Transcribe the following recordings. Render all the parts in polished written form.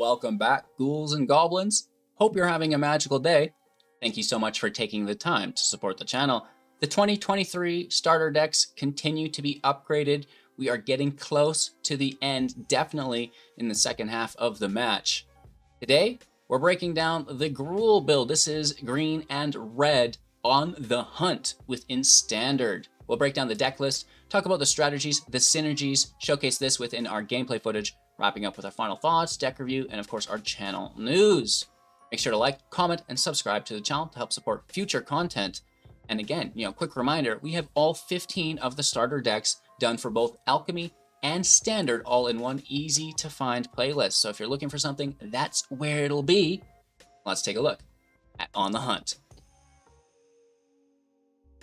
Welcome back, ghouls and goblins. Hope you're having a magical day. Thank you so much for taking the time to support the channel. The 2023 starter decks continue to be upgraded. We are getting close to the end, definitely in the second half of the match. Today, we're breaking down the Gruul build. This is green and red on the hunt within standard. We'll break down the deck list, talk about the strategies, the synergies, showcase this within our gameplay footage, wrapping up with our final thoughts, deck review, and of course our channel news. Make sure to like, comment, and subscribe to the channel to help support future content. And again, quick reminder, we have all 15 of the starter decks done for both Alchemy and Standard all in one easy to find playlist. So if you're looking for something, that's where it'll be. Let's take a look at On the Hunt.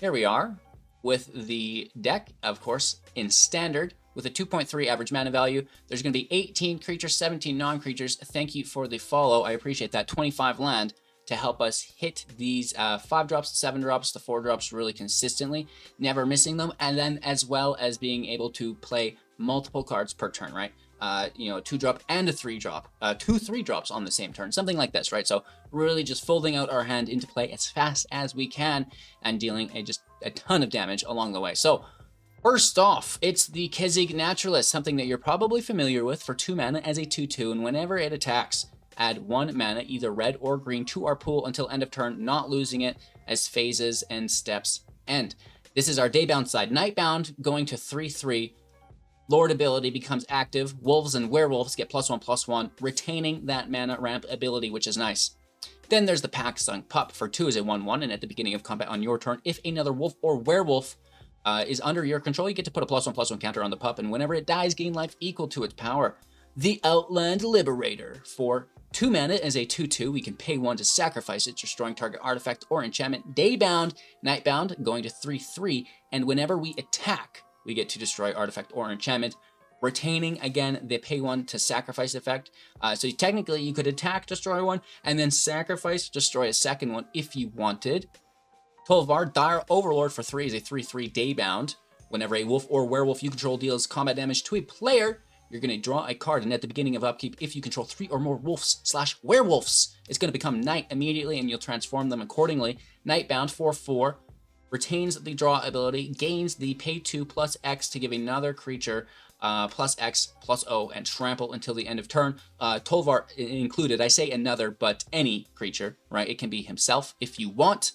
Here we are with the deck, of course, in Standard with a 2.3 average mana value. There's going to be 18 creatures, 17 non-creatures. Thank you for the follow. I appreciate that. 25 land to help us hit these 5 drops, 7 drops, the 4 drops really consistently, never missing them. And then as well as being able to play multiple cards per turn, right? A 2-drop and a 3-drop, 2 3-drops on the same turn, something like this, right? So really just folding out our hand into play as fast as we can and dealing just a ton of damage along the way. So first off, it's the Kessig Naturalist, something that you're probably familiar with, for 2 mana as a 2/2, and whenever it attacks, add 1 mana, either red or green, to our pool until end of turn, not losing it as phases and steps end. This is our Daybound side. Nightbound going to 3/3. Lord ability becomes active. Wolves and werewolves get +1/+1, retaining that mana ramp ability, which is nice. Then there's the Packsong Pup for 2 as a 1/1, and at the beginning of combat on your turn, if another wolf or werewolf is under your control, you get to put a +1/+1 counter on the pup, and whenever it dies, gain life equal to its power. The Outland Liberator for 2 mana as a 2/2. We can pay 1 to sacrifice it, destroying target artifact or enchantment. Daybound, Nightbound, going to 3/3, and whenever we attack, we get to destroy artifact or enchantment, retaining, again, the pay 1 to sacrifice effect. So technically, you could attack, destroy 1, and then sacrifice, destroy a second one if you wanted. Tovolar, Dire Overlord for 3 is a 3/3 Daybound. Whenever a wolf or werewolf you control deals combat damage to a player, you're going to draw a card, and at the beginning of upkeep, if you control 3 or more wolves/werewolves, it's going to become night immediately, and you'll transform them accordingly. Nightbound for 4. Retains the draw ability, gains the pay 2 plus X to give another creature plus X plus O and trample until the end of turn. Tovolar included. I say another, but any creature, right? It can be himself if you want.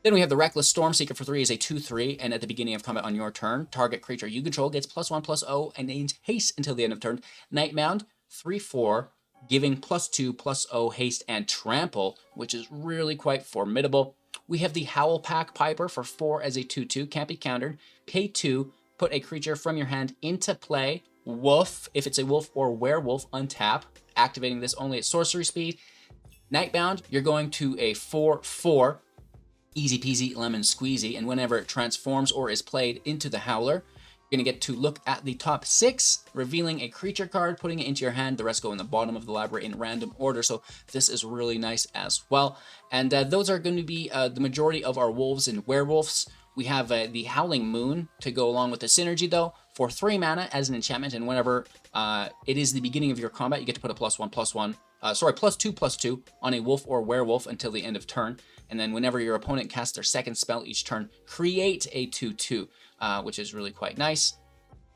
Then we have the Reckless Stormseeker for 3 is a 2/3, and at the beginning of combat on your turn, target creature you control gets +1/+0 and gains haste until the end of turn. Nightbound, 3/4, giving +2/+0 haste and trample, which is really quite formidable. We have the Howlpack Piper for 4 as a 2/2, can't be countered. Pay 2, put a creature from your hand into play. Wolf, if it's a wolf or werewolf, untap, activating this only at sorcery speed. Nightbound, you're going to a 4/4, easy peasy lemon squeezy, and whenever it transforms or is played into the Howler, you're going to get to look at the top 6, revealing a creature card, putting it into your hand. The rest go in the bottom of the library in random order, so this is really nice as well. And those are going to be the majority of our wolves and werewolves. We have the Howling Moon to go along with the synergy, though, for 3 mana as an enchantment, and whenever it is the beginning of your combat, you get to put a +2/+2 on a wolf or werewolf until the end of turn. And then whenever your opponent casts their second spell each turn, create a 2/2, which is really quite nice.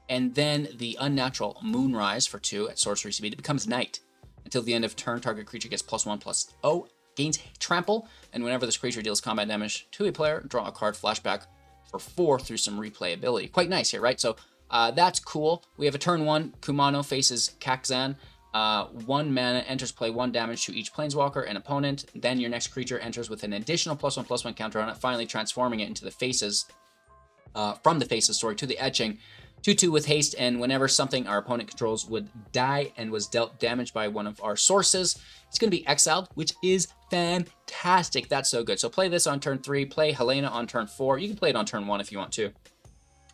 And then the Unnatural Moonrise for 2 at sorcery speed. It becomes night. Until the end of turn, target creature gets +1/+0, gains trample, and whenever this creature deals combat damage to a player, draw a card flashback for 4 through some replayability. Quite nice here, right? So that's cool. We have a turn 1, Kumano faces Kakkazan. 1 mana, enters play 1 damage to each planeswalker and opponent. Then your next creature enters with an additional +1/+1 counter on it, finally transforming it into the faces, from the faces, to the etching. 2/2 with haste, and whenever something our opponent controls would die and was dealt damage by one of our sources, it's going to be exiled, which is fantastic. That's so good. So play this on turn 3, play Halana on turn 4. You can play it on turn 1 if you want to.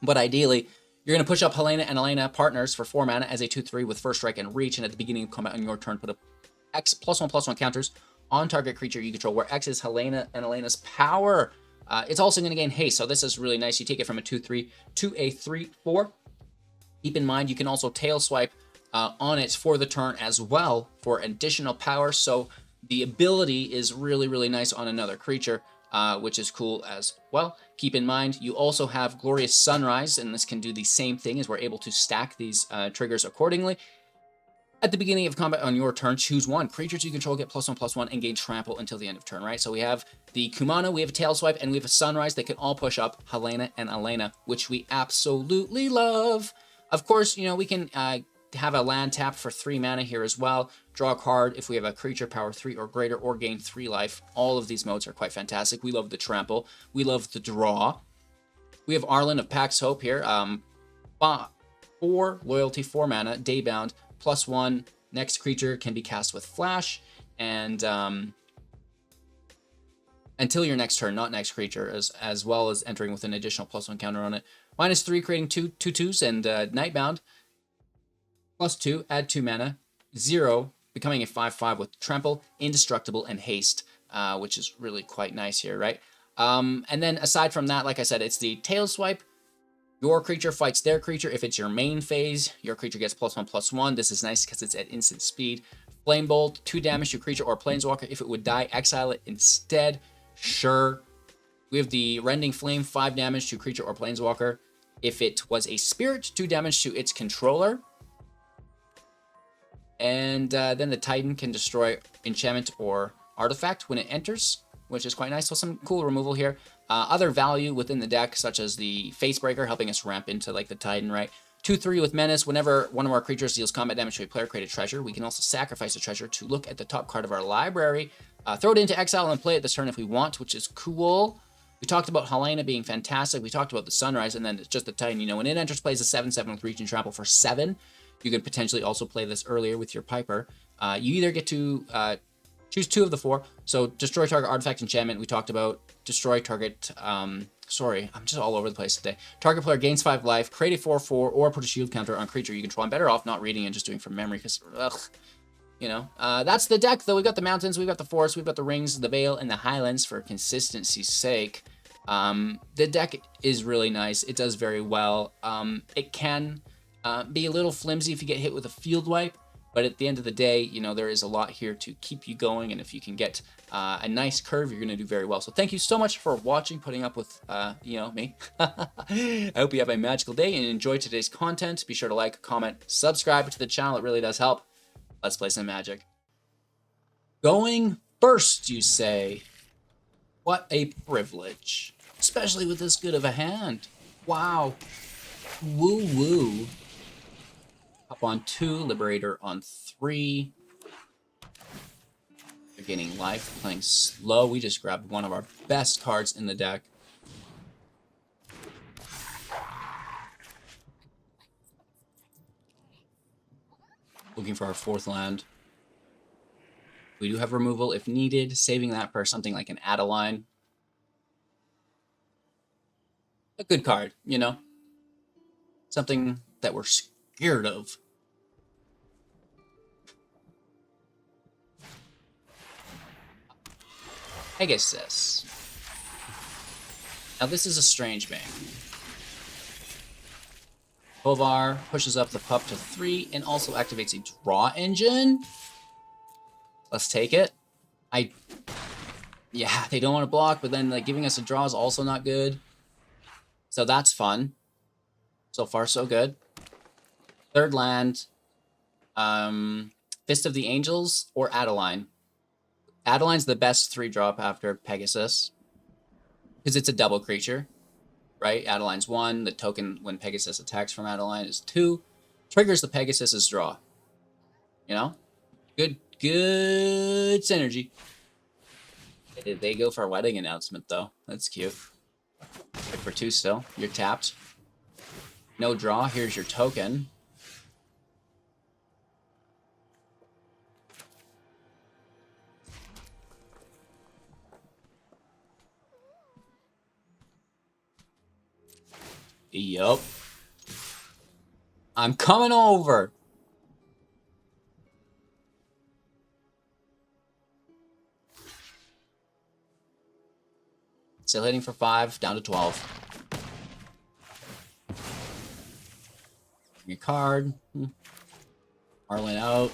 But ideally, you're going to push up Halana and Alena partners for 4 mana as a 2/3 with first strike and reach, and at the beginning of combat on your turn, put a X +1/+1 counters on target creature you control, where X is Halana and Alena's power. It's also going to gain haste, so this is really nice. You take it from a 2/3 to a 3/4. Keep in mind, you can also tail swipe on it for the turn as well for additional power. So the ability is really, really nice on another creature, which is cool as well. Keep in mind, you also have Glorious Sunrise, and this can do the same thing as we're able to stack these triggers accordingly. At the beginning of combat on your turn, choose one. Creatures you control get +1/+1 and gain trample until the end of turn, right? So we have the Kumano, we have a Tail Swipe, and we have a Sunrise that can all push up Halana and Alena, which we absolutely love. Of course, you know, we can have a land tap for 3 mana here as well. Draw a card if we have a creature power 3 or greater, or gain 3 life. All of these modes are quite fantastic. We love the trample. We love the draw. We have Arlinn of Pax Hope here. 4 loyalty, 4 mana, Daybound, +1. Next creature can be cast with Flash, and until your next turn, not next creature, as well as entering with an additional +1 counter on it. -3, creating 2/2s, and Nightbound. +2, add 2 mana. 0, becoming a 5/5 with Trample, Indestructible, and Haste, which is really quite nice here, right? And then aside from that, like I said, it's the Tail Swipe. Your creature fights their creature. If it's your main phase, your creature gets +1/+1. This is nice because it's at instant speed. Flame Bolt, 2 damage to creature or planeswalker. If it would die, exile it instead. Sure. We have the Rending Flame, 5 damage to creature or planeswalker. If it was a spirit, 2 damage to its controller. And then the Titan can destroy enchantment or artifact when it enters, which is quite nice. So some cool removal here. Other value within the deck, such as the Facebreaker, helping us ramp into like the Titan, right? 2/3 with Menace. Whenever one of our creatures deals combat damage to a player, create a treasure. We can also sacrifice a treasure to look at the top card of our library, throw it into exile, and play it this turn if we want, which is cool. We talked about Halana being fantastic. We talked about the Sunrise, and then it's just the Titan. You know, when it enters, plays a 7/7 with Reach and Trample for 7. You could potentially also play this earlier with your Piper. You either get to choose 2 of the 4. So destroy target artifact, enchantment. We talked about destroy target. Sorry, I'm just all over the place today. Target player gains 5 life. Create a 4/4 or put a shield counter on creature you control. I'm better off not reading and just doing from memory because, you know. That's the deck though. We've got the mountains, we've got the forests, we've got the rings, the Vale, and the Highlands for consistency's sake. The deck is really nice. It does very well. It can be a little flimsy if you get hit with a field wipe. But at the end of the day, you know, there is a lot here to keep you going. And if you can get a nice curve, you're going to do very well. So thank you so much for watching, putting up with, you know, me. I hope you have a magical day and enjoy today's content. Be sure to like, comment, subscribe to the channel. It really does help. Let's play some Magic. Going first, you say? What a privilege. Especially with this good of a hand. Wow. Woo-woo. Up on 2, Liberator on 3. They're gaining life, playing slow. We just grabbed one of our best cards in the deck. Looking for our 4th land. We do have removal if needed, saving that for something like an Adeline. A good card, you know? Something that we're scared of. Pegasus. Now this is a strange bank. Tovolar pushes up the pup to 3 and also activates a draw engine. Let's take it. Yeah, they don't want to block, but then like giving us a draw is also not good. So that's fun. So far, so good. 3rd land, Fist of the Angels or Adeline. Adeline's the best 3-drop after Pegasus because it's a double creature, right? Adeline's 1. The token when Pegasus attacks from Adeline is 2. Triggers the Pegasus's draw. You know, good synergy. They go for a wedding announcement though. That's cute. Good for 2 still. You're tapped. No draw. Here's your token. Yup. I'm coming over. Still hitting for 5, down to 12. Your card. Arlinn out.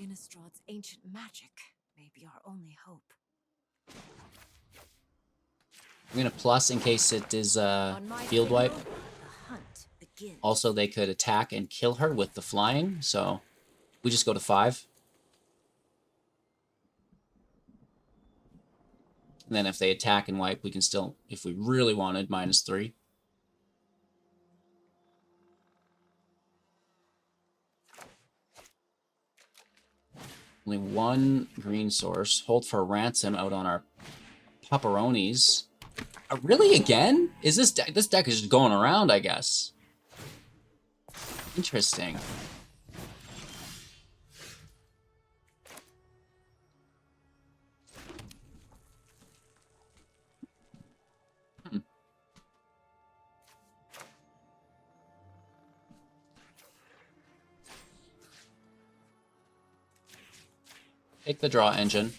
Innistrad's ancient magic may be our only hope. I'm gonna plus in case it is field wipe. The hunt begins. Also, they could attack and kill her with the flying, so we just go to 5. And then if they attack and wipe, we can still, if we really wanted, -3. Only 1 green source. Hold for ransom out on our pepperonis. Really again? Is this deck? This deck is just going around, I guess. Interesting. Take the draw engine.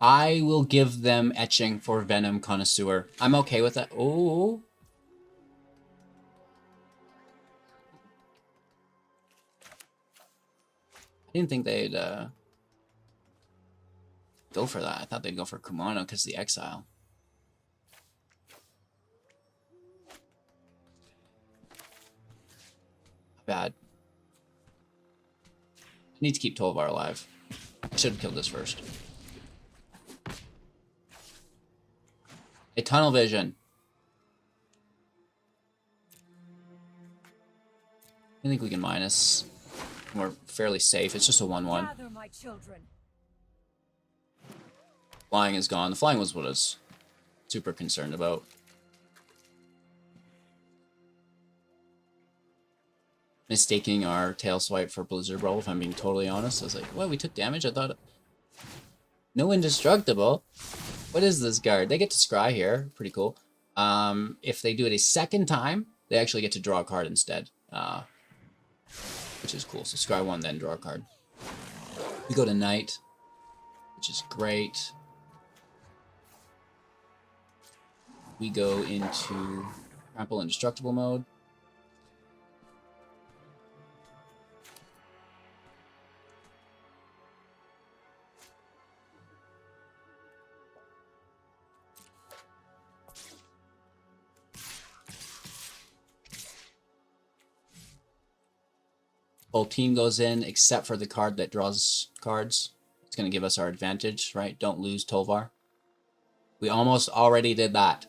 I will give them etching for Venom Connoisseur. I'm okay with that. Oh. I didn't think they'd go for that. I thought they'd go for Kumano because of the exile. Bad. I need to keep Tovolar alive. I should have killed this first. A tunnel vision. I think we can minus. We're fairly safe. It's just a 1/1. Gather, my children. Flying is gone. The flying was what I was super concerned about. Mistaking our tail swipe for Blizzard Brawl, if I'm being totally honest. I was like, well, we took damage. I thought... No indestructible. What is this card? They get to scry here. Pretty cool. If they do it a second time, they actually get to draw a card instead. Which is cool. So scry 1, then draw a card. We go to Knight, which is great. We go into Trample Indestructible mode. Whole team goes in except for the card that draws cards. It's going to give us our advantage, right? Don't lose Tovolar. We almost already did that.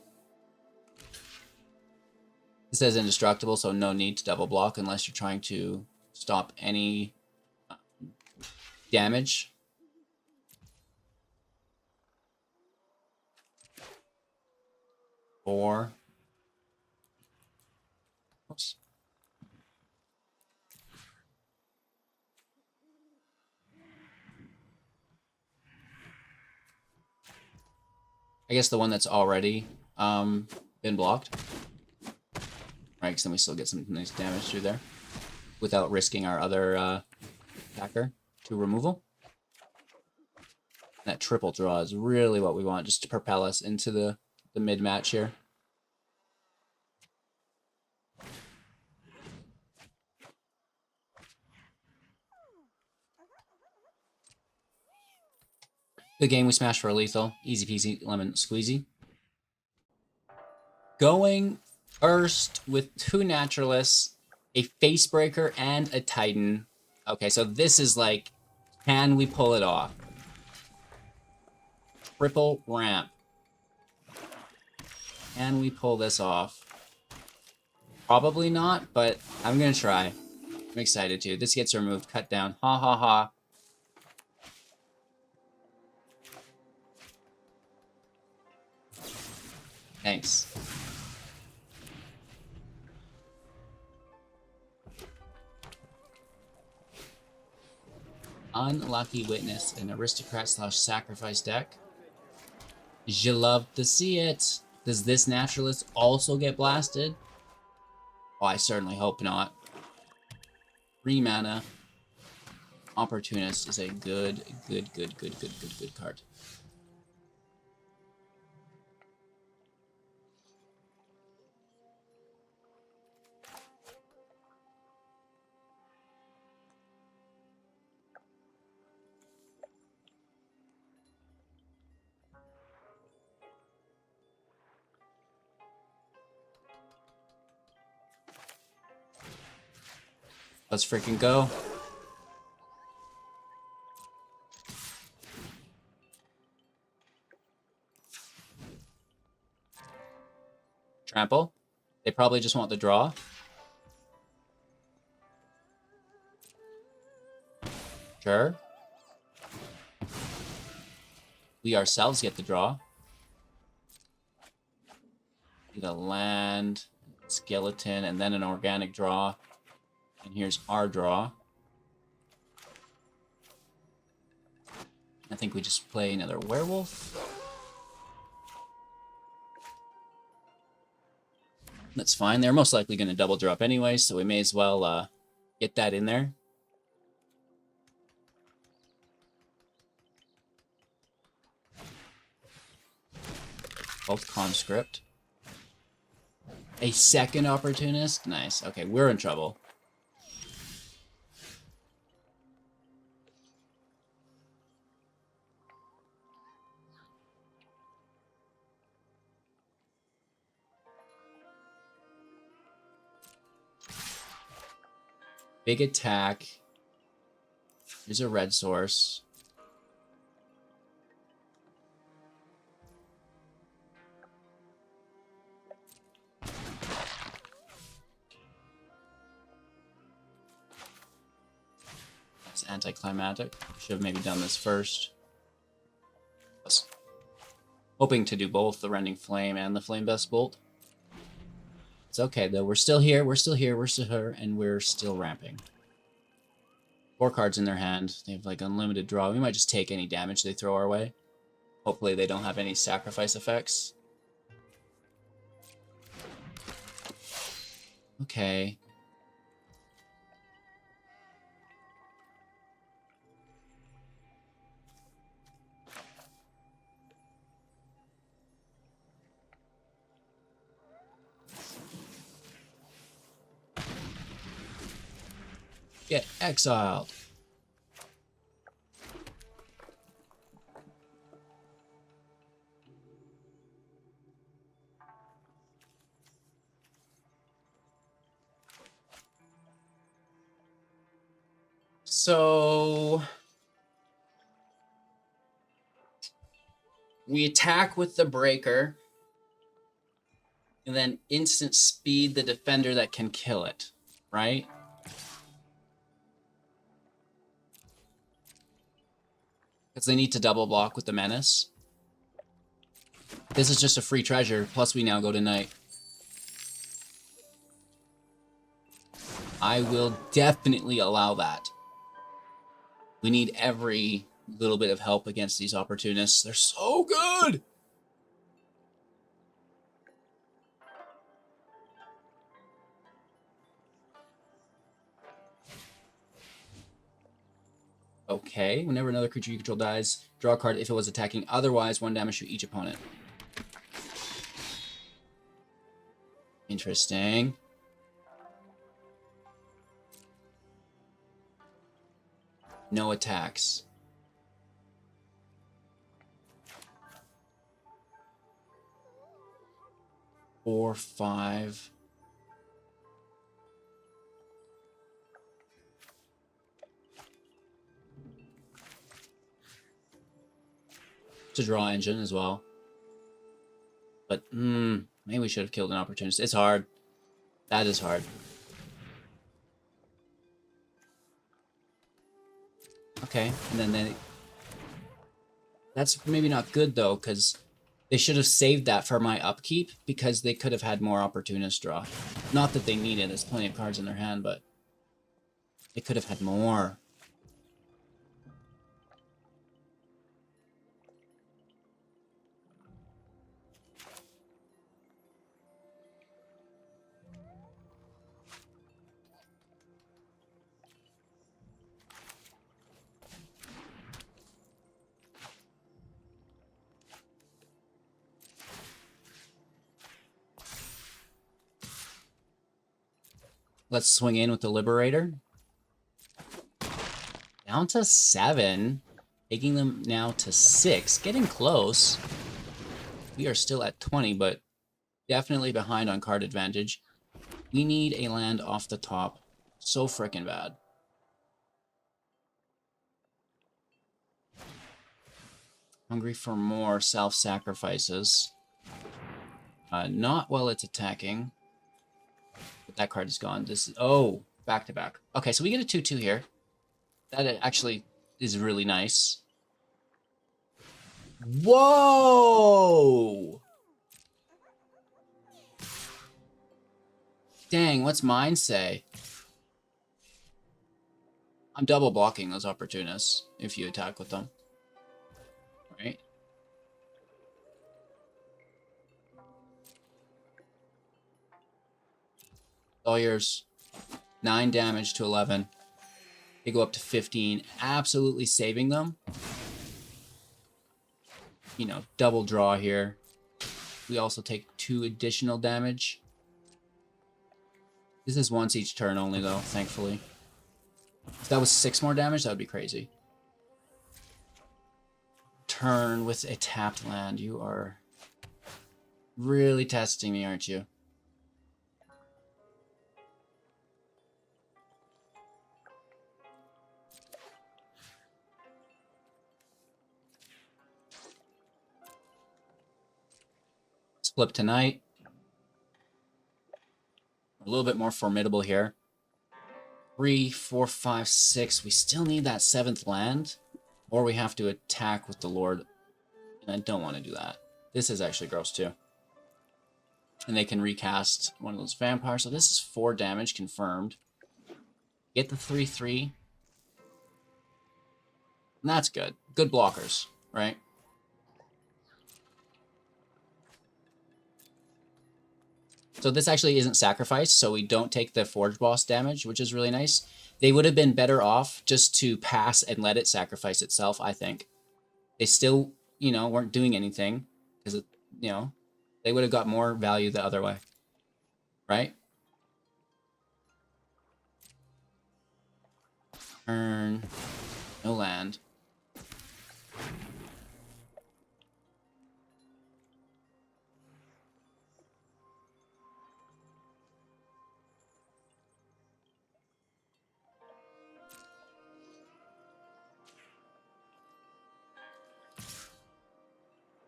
It says indestructible, so no need to double block unless you're trying to stop any damage. Or... Oops. I guess the one that's already been blocked. Right, because then we still get some nice damage through there without risking our other attacker to removal. That triple draw is really what we want, just to propel us into the mid-match here. Good game, we smashed for a lethal. Easy peasy, lemon squeezy. Going first with 2 Naturalists, a Facebreaker, and a Titan. Okay, so this is like, can we pull it off? Triple ramp. Can we pull this off? Probably not, but I'm gonna try. I'm excited to. This gets removed, cut down. Ha ha ha. Thanks. Unlucky Witness, an aristocrat/sacrifice deck. You love to see it. Does this Naturalist also get blasted? Oh, I certainly hope not. 3 mana. Opportunist is a good card. Let's freaking go. Trample. They probably just want the draw. Sure. We ourselves get the draw. Get a land, skeleton, and then an organic draw. And here's our draw. I think we just play another werewolf. That's fine. They're most likely going to double drop anyway, so we may as well get that in there. Both conscript. A second opportunist? Nice. Okay, we're in trouble. Big attack. Here's a red source. It's anticlimactic. Should have maybe done this first. Was hoping to do both the Rending Flame and the Flame Best Bolt. It's okay though. We're still here. We're still here. We're still here, and we're still ramping. 4 cards in their hand. They have like unlimited draw. We might just take any damage they throw our way. Hopefully they don't have any sacrifice effects. Okay. Get exiled. So we attack with the breaker and then instant speed the defender that can kill it, right? Because they need to double block with the menace. This is just a free treasure, plus we now go to night. I will definitely allow that. We need every little bit of help against these opportunists. They're so good! Okay, whenever another creature you control dies, draw a card if it was attacking. Otherwise, 1 damage to each opponent. Interesting. No attacks. Four, 5. To draw engine as well. But, maybe we should have killed an opportunist. It's hard. That is hard. Okay, and then that's maybe not good though, because they should have saved that for my upkeep, because they could have had more opportunist draw. Not that they need it, there's plenty of cards in their hand, but they could have had more. Let's swing in with the Liberator. Down to 7. Taking them now to 6. Getting close. We are still at 20, but definitely behind on card advantage. We need a land off the top. So frickin' bad. Hungry for more self-sacrifices. Not while it's attacking. But that card is gone. This is... Oh, back-to-back. Okay, so we get a 2-2 here. That actually is really nice. Whoa! Dang, what's mine say? I'm double blocking those opportunists if you attack with them. Right? All yours. 9 damage to 11. They go up to 15. Absolutely saving them. You know, double draw here. We also take 2 additional damage. This is once each turn only, though, thankfully. If that was 6 more damage, that would be crazy. Turn with a tapped land. You are really testing me, aren't you? Let's flip tonight. A little bit more formidable here. 3, 4, 5, 6. We still need that 7th land. Or we have to attack with the Lord. And I don't want to do that. This is actually gross too. And they can recast one of those vampires. So this is 4 damage confirmed. Get the 3/3. And that's good. Good blockers, right? So this actually isn't sacrificed, so we don't take the Forge Boss damage, which is really nice. They would have been better off just to pass and let it sacrifice itself, I think. They still, you know, weren't doing anything. Because, you know, they would have got more value the other way. Right? Turn. No land.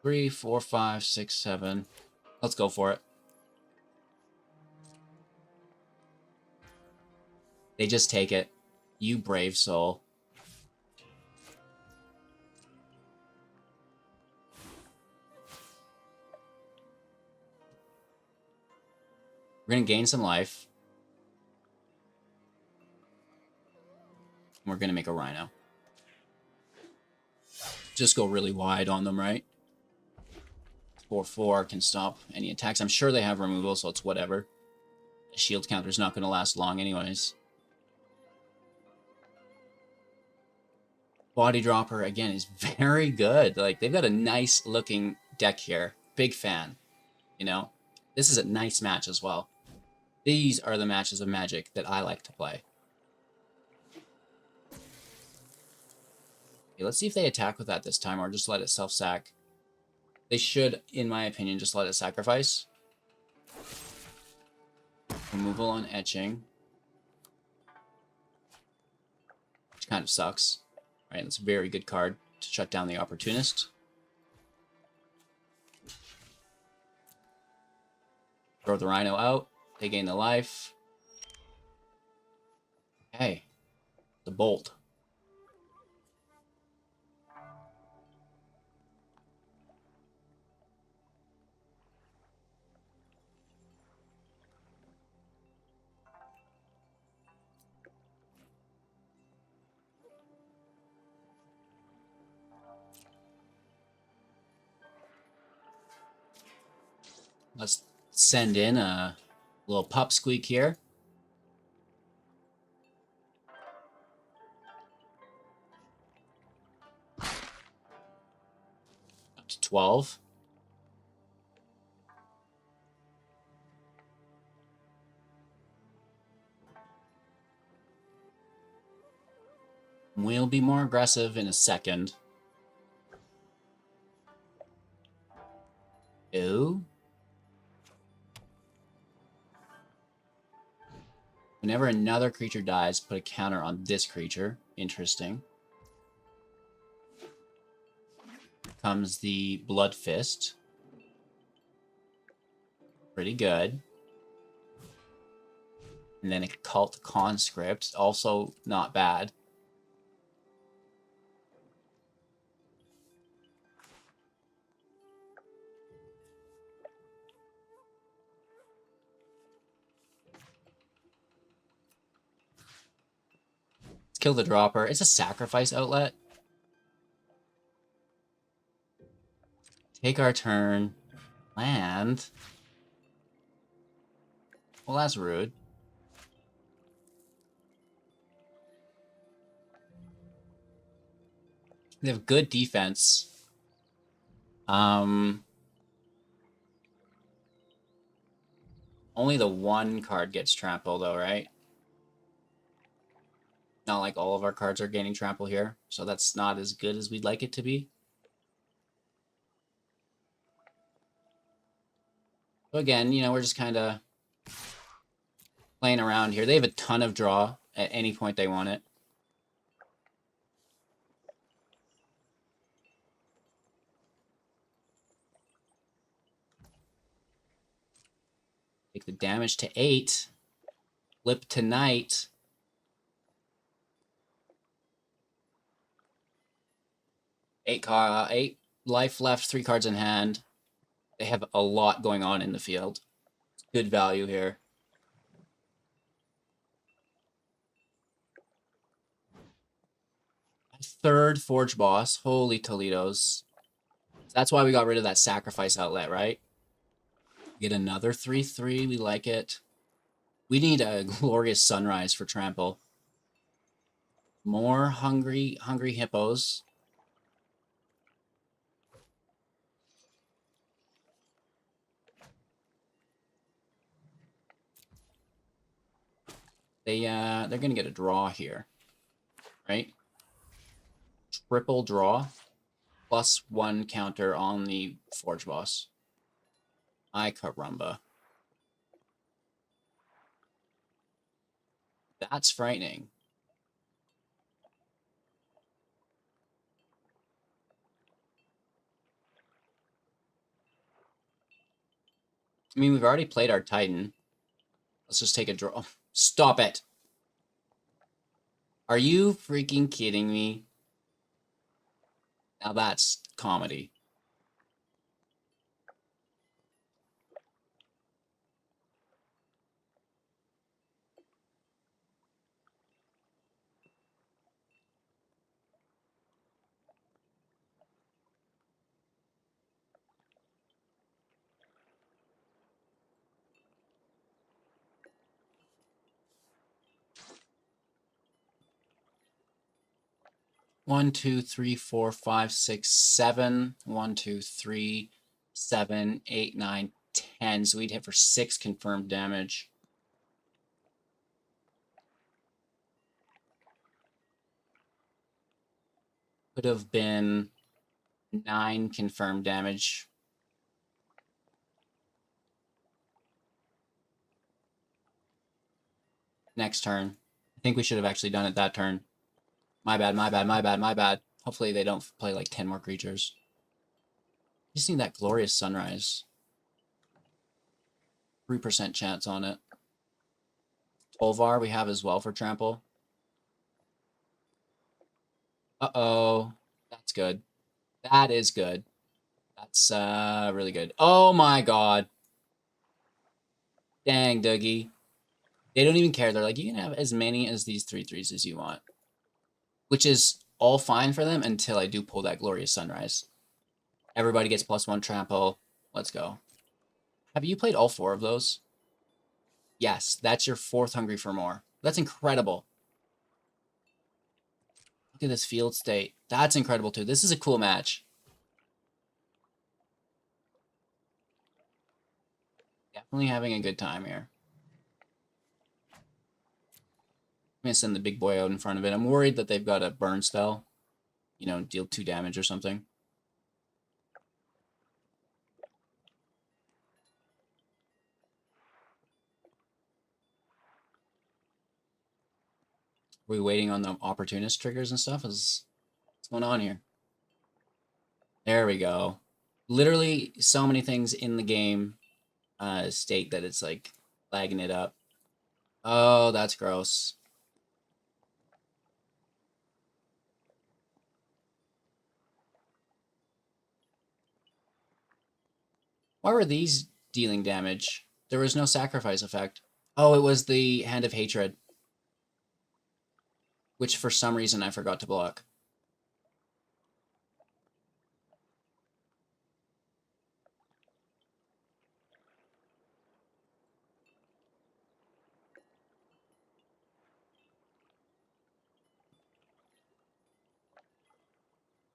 Three, 4, 5, 6, 7. Let's go for it. They just take it. You brave soul. We're going to gain some life. We're going to make a Rhino. Just go really wide on them, right? 4/4 can stop any attacks. I'm sure they have removal, so it's whatever. The shield counter's not going to last long anyways. Body Dropper, again, is very good. Like, they've got a nice looking deck here. Big fan. You know? This is a nice match as well. These are the matches of Magic that I like to play. Okay, let's see if they attack with that this time or just let it self-sack. They should, in my opinion, just let it sacrifice. Removal on Etching. Which kind of sucks. Right, that's a very good card to shut down the Opportunist. Throw the Rhino out. They gain the life. Hey, the Bolt. Let's send in a little pup squeak here. Up to 12. We'll be more aggressive in a second. Ew. Whenever another creature dies, put a counter on this creature. Interesting. Comes the Blood Fist. Pretty good. And then a Cult Conscript. Also not bad. Let's kill the dropper. It's a sacrifice outlet. Take our turn. Land. Well, that's rude. They have good defense. Only the one card gets trample, though, right? Not like all of our cards are gaining trample here, so that's not as good as we'd like it to be. So again, you know, we're just kind of playing around here. They have a ton of draw at any point they want it. Take the damage to 8. Flip to Knight. Eight life left, 3 cards in hand. They have a lot going on in the field. Good value here. Third Forge Boss. Holy Toledos. That's why we got rid of that sacrifice outlet, right? Get another 3/3. We like it. We need a Glorious Sunrise for trample. More hungry hippos. They're gonna get a draw here, right? Triple draw, +1 counter on the Forge Boss. Ay caramba. That's frightening. I mean, we've already played our Titan. Let's just take a draw. Oh, stop it. Are you freaking kidding me? Now that's comedy. One, two, three, four, five, six, 7. 1, 2, 3, 7, 8, 9, 10. So we'd hit for 6 confirmed damage. Could have been 9 confirmed damage. Next turn. I think we should have actually done it that turn. My bad, my bad, my bad, my bad. Hopefully they don't play like 10 more creatures. Just need that Glorious Sunrise. 3% chance on it. Tovolar we have as well for trample. Uh-oh. That's good. That is good. That's really good. Oh my god. Dang, Dougie. They don't even care. They're like, you can have as many as these 3/3s as you want. Which is all fine for them until I do pull that Glorious Sunrise. Everybody gets +1 trample. Let's go. Have you played all 4 of those? Yes, that's your 4th Hungry for More. That's incredible. Look at this field state. That's incredible too. This is a cool match. Definitely having a good time here. gonna send the big boy out in front of it. I'm worried that they've got a burn spell. You know, deal 2 damage or something. Are we waiting on the opportunist triggers and stuff? What's going on here? There we go. Literally so many things in the game state that it's like lagging it up. Oh, that's gross. Why were these dealing damage? There was no sacrifice effect. Oh, it was the Hand of Hatred, which for some reason I forgot to block.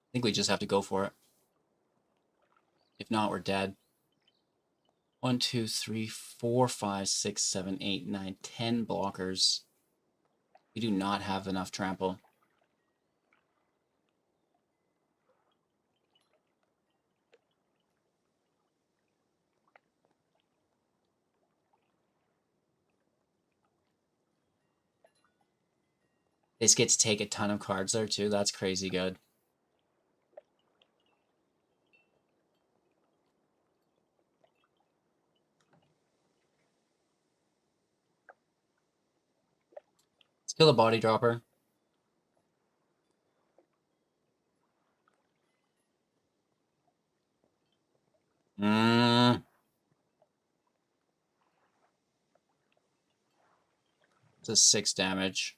I think we just have to go for it. If not, we're dead. 1, 2, 3, 4, 5, 6, 7, 8, 9, 10 blockers. We do not have enough trample. This gets to take a ton of cards there too. That's crazy good. Let's kill the body dropper. It's a 6 damage.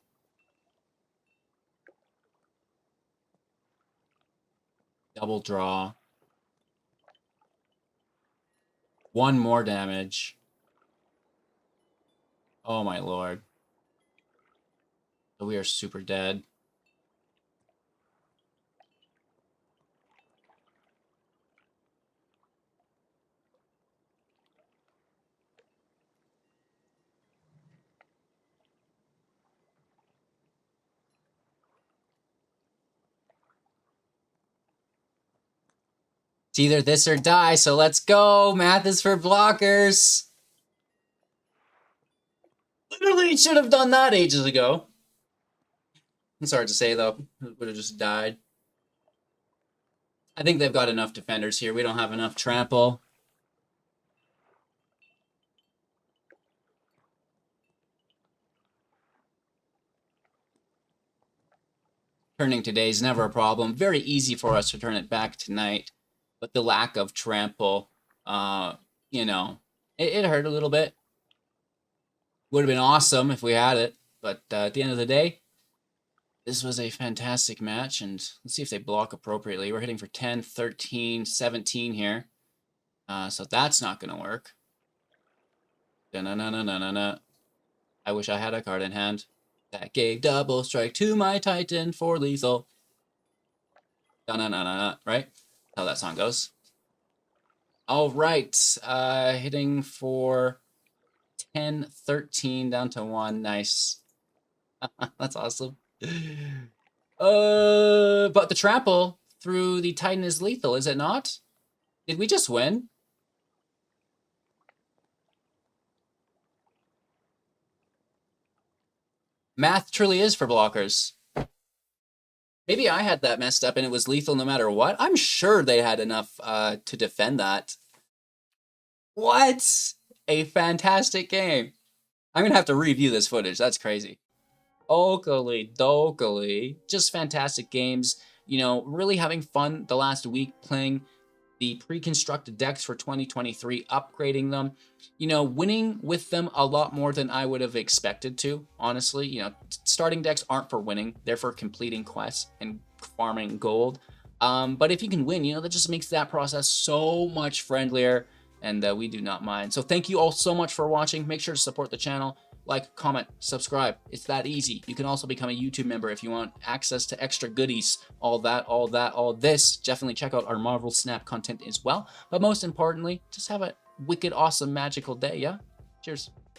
Double draw. 1 more damage. Oh my lord. So we are super dead. It's either this or die, so let's go! Math is for blockers! Literally should have done that ages ago. It's hard to say though. It would have just died. I think they've got enough defenders here. We don't have enough trample. Turning today is never a problem. Very easy for us to turn it back tonight. But the lack of trample, you know, it hurt a little bit. Would have been awesome if we had it. But at the end of the day, this was a fantastic match. And let's see if they block appropriately. We're hitting for 10, 13, 17 here. So that's not going to work. Da-na-na-na-na-na-na. I wish I had a card in hand. That gave double strike to my Titan for lethal. Da-na-na-na-na, right? That's how that song goes. All right. Hitting for 10, 13 down to 1. Nice. That's awesome. But the trample through the Titan is lethal, is it not? Did we just win? Math truly is for blockers. Maybe I had that messed up and it was lethal no matter what. I'm sure they had enough to defend that. What? A fantastic game. I'm going to have to review this footage. That's crazy. Oakley dokely. Just fantastic games. You know, really having fun the last week playing the pre-constructed decks for 2023, upgrading them, you know, winning with them a lot more than I would have expected to, honestly. You know, starting decks aren't for winning. They're for completing quests and farming gold. But if you can win, you know, that just makes that process so much friendlier, and we do not mind. So thank you all so much for watching. Make sure to support the channel. Like, comment, subscribe. It's that easy. You can also become a YouTube member if you want access to extra goodies. All this. Definitely check out our Marvel Snap content as well. But most importantly, just have a wicked, awesome, magical day, yeah? Cheers.